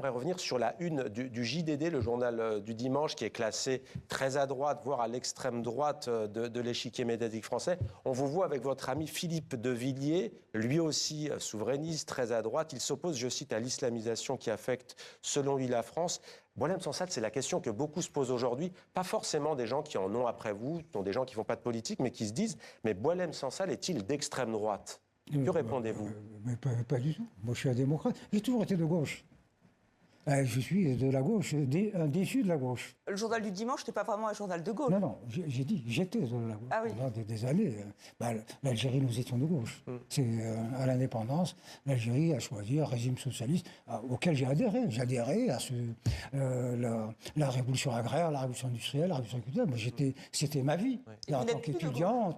j'aimerais revenir sur la une du JDD, le journal du dimanche, qui est classé très à droite, voire à l'extrême droite de l'échiquier médiatique français. On vous voit avec votre ami Philippe de Villiers, lui aussi souverainiste, très à droite. Il s'oppose, je cite, à l'islamisation qui affecte, selon lui, la France. Boualem Sansal, c'est la question que beaucoup se posent aujourd'hui. Pas forcément des gens qui en ont après vous, dont des gens qui ne font pas de politique, mais qui se disent « Mais Boualem Sansal est-il d'extrême droite ?» Que répondez-vous? Mais pas du tout. Moi, je suis un démocrate. J'ai toujours été de gauche. Je suis de la gauche, un déçu de la gauche. Le journal du dimanche n'était pas vraiment un journal de gauche. Non, j'ai dit, j'étais de la gauche. Ah oui. Pendant des années. L'Algérie, nous étions de gauche. C'est à l'indépendance, l'Algérie a choisi un régime socialiste auquel j'ai adhéré. J'ai adhéré à la révolution agraire, la révolution industrielle, la révolution culturelle. Moi, c'était ma vie. Et en tant qu'étudiant,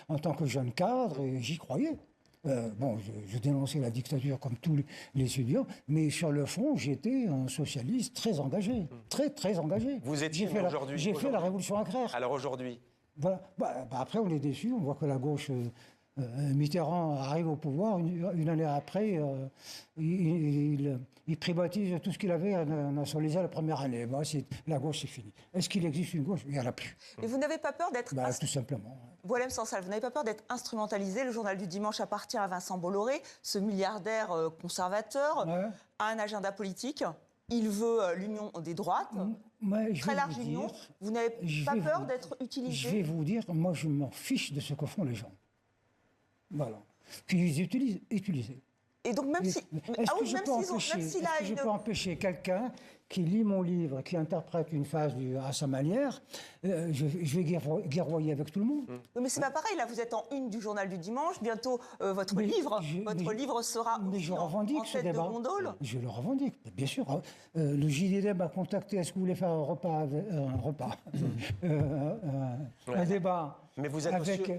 en tant que jeune cadre, j'y croyais. Je dénonçais la dictature comme tous les étudiants, mais sur le fond, j'étais un socialiste très engagé, très engagé. Vous étiez aujourd'hui. J'ai fait la révolution agraire. Alors aujourd'hui? Voilà. Après, on est déçus, on voit que la gauche, Mitterrand arrive au pouvoir, une année après, il privatise tout ce qu'il avait nationalisé la première année. La gauche, c'est fini. Est-ce qu'il existe une gauche? Il n'y en a plus. Et vous n'avez pas peur d'être... Tout simplement. Boualem Sansal, vous n'avez pas peur d'être instrumentalisé? Le journal du dimanche appartient à Vincent Bolloré, ce milliardaire conservateur, a un agenda politique. Il veut l'union des droites, très large union. Vous n'avez pas peur d'être utilisé? Je vais vous dire, moi je m'en fiche de ce que font les gens. Voilà. Qu'ils utilisent. Et donc même si... Est-ce que je peux empêcher quelqu'un qui lit mon livre, qui interprète une phase à sa manière, je vais guerroyer avec tout le monde. Oui, mais c'est pas pareil, là vous êtes en une du journal du dimanche, bientôt votre livre sera aussi en tête de gondole. Je le revendique, bien sûr. Le JDD m'a contacté, est-ce que vous voulez faire un débat? Mais vous êtes avec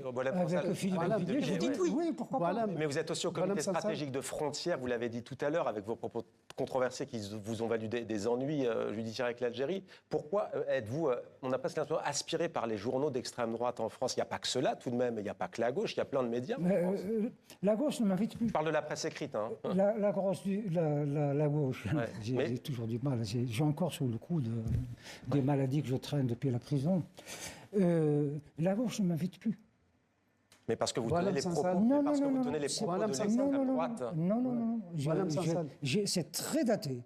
Philippe Villiers. Oui, pourquoi pas. Mais vous êtes aussi au comité stratégique de frontières, vous l'avez dit tout à l'heure, avec vos propos controversés qui vous ont valu des ennuis judiciaires avec l'Algérie. Pourquoi êtes-vous, on n'a pas cette impression, aspiré par les journaux d'extrême droite en France? Il n'y a pas que cela, tout de même, il n'y a pas que la gauche, il y a plein de médias. La gauche ne m'invite plus. Je parle de la presse écrite. Hein. La gauche, j'ai toujours du mal. J'ai encore sous le coup des maladies que je traîne depuis la prison. La gauche ne m'invite plus. Mais parce que vous tenez les propos de l'extrême droite. Non. C'est très daté.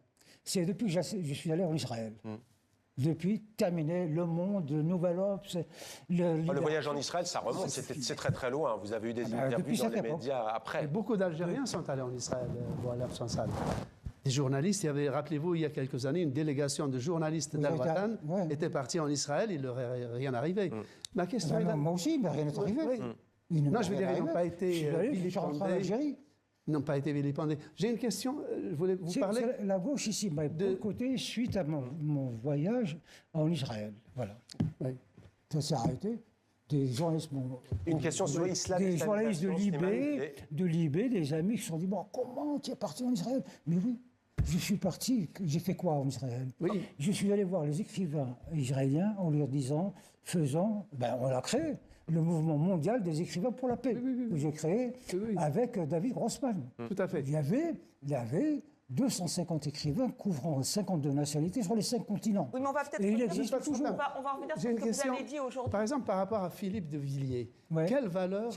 C'est depuis que je suis allé en Israël. Depuis, terminé, Le Monde, Nouvel Obs... Le voyage en Israël, ça remonte, c'est très loin. Vous avez eu des interviews dans les médias après. Et beaucoup d'Algériens sont allés en Israël, Boualem Sansal. Les journalistes, il y avait, rappelez-vous, il y a quelques années, une délégation de journalistes d'Al-Watan était partie en Israël, il ne leur est rien arrivé. Ma question est... Moi aussi, mais rien n'est arrivé. Non, je veux dire, ils n'ont pas été vilipendés. Ils n'ont pas été vilipendés. J'ai une question, je voulais vous parler... La gauche ici m'a boycotté suite à mon voyage en Israël. Voilà. Ça s'est arrêté. Des journalistes, une question sur l'islam. Des journalistes de Libé, des amis qui se sont dit, comment tu es parti en Israël? Mais oui, je suis parti, j'ai fait quoi en Israël? Je suis allé voir les écrivains israéliens en leur disant, on l'a créé, le mouvement mondial des écrivains pour la paix, que j'ai créé avec David Grossman. Tout à fait. Il y avait 250 écrivains couvrant 52 nationalités sur les 5 continents. Oui, mais on va peut-être... il existe toujours. On va revenir sur ce que vous avez dit aujourd'hui. Par exemple, par rapport à Philippe de Villiers, quelles valeurs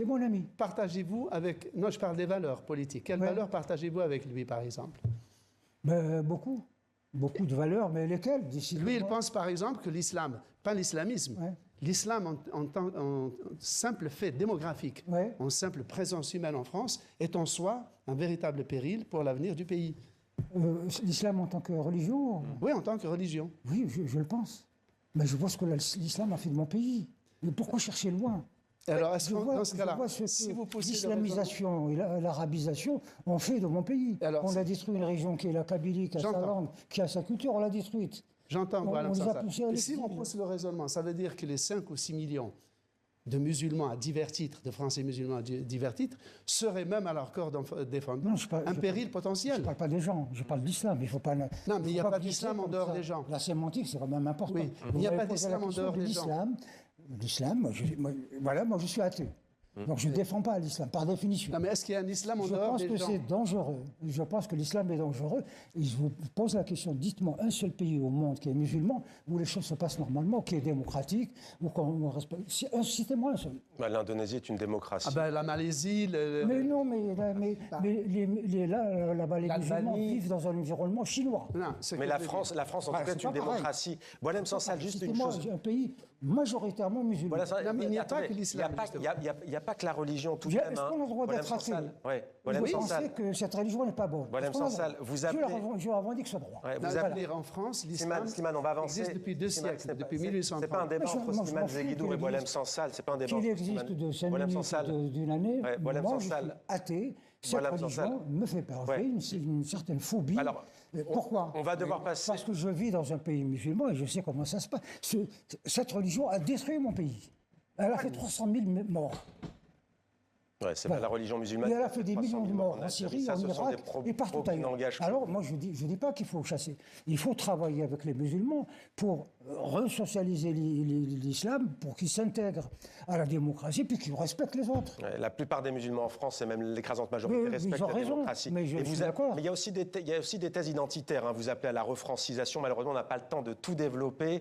partagez-vous avec... Non, je parle des valeurs politiques. Quelles valeurs partagez-vous avec lui, par exemple? Beaucoup de valeurs, mais lesquelles? Lui, il pense, par exemple, que l'islam, pas l'islamisme, l'islam en simple fait démographique, en simple présence humaine en France, est en soi un véritable péril pour l'avenir du pays. L'islam en tant que religion? Oui, en tant que religion. Oui, je le pense. Mais je vois ce que l'islam a fait de mon pays. Mais pourquoi chercher loin? Alors, est-ce que dans ce cas-là, si vous poussez l'islamisation et l'arabisation ont fait de mon pays. On a détruit une région qui est la Kabylie, qui a sa langue, qui a sa culture, on l'a détruite. J'entends, voilà. Et si on pousse le raisonnement, ça veut dire que les 5 ou 6 millions de musulmans à divers titres, de Français musulmans à divers titres, seraient même à leur corps défendant un péril potentiel. Je ne parle pas des gens, je parle d'islam. Il faut pas. Non, mais il n'y a pas d'islam en dehors des gens. La sémantique, c'est quand même important. Oui, il n'y a pas d'islam en dehors des gens. L'islam, moi je suis athée. Donc je ne défends pas l'islam, par définition. Non, mais est-ce qu'il y a un islam en dehors des gens ? Je pense que c'est dangereux. Je pense que l'islam est dangereux. Et je vous pose la question, dites-moi un seul pays au monde qui est musulman, où les choses se passent normalement, qui est démocratique, où on respecte... Citez-moi un seul. L'Indonésie est une démocratie. Ah ben, la Malaisie... Mais non, là-bas, les musulmans vivent dans un environnement chinois. Non, mais la France, en tout cas, est une démocratie. Boualem Sansal, juste une chose. Un pays majoritairement musulman. Non, mais il n'y a pas que l'islam. Il n'y a pas que la religion tout de même. Est-ce qu'on a le droit d'être athée ? Vous pensez que cette religion n'est pas bonne. Boualem Sansal, vous appelez... Je revendique ce droit. Vous appelez en France, l'islam existe depuis 2 siècles, depuis 1830. Ce n'est pas un débat entre Slimane Zeguidou et Boualem Sansal. C'est pas un débat entre Qu'il existe de 5 minutes d'une année, moi je suis athée. Cette religion me fait peur. J'ai une certaine phobie. Alors, pourquoi ? On va devoir passer... Parce que je vis dans un pays musulman et je sais comment ça se passe. Cette religion a détruit mon pays. Elle a fait 300 000 morts. Ouais, c'est pas la religion musulmane. Et elle a fait des millions de morts en Syrie, en Irak et partout ailleurs. Alors moi je dis pas qu'il faut chasser. Il faut travailler avec les musulmans pour resocialiser l'islam, pour qu'ils s'intègrent à la démocratie, puis qu'ils respectent les autres. Ouais, la plupart des musulmans en France, et même l'écrasante majorité, respectent la démocratie. Mais je suis d'accord. Mais il y a aussi des thèses identitaires. Hein. Vous appelez à la refrancisation. Malheureusement, on n'a pas le temps de tout développer.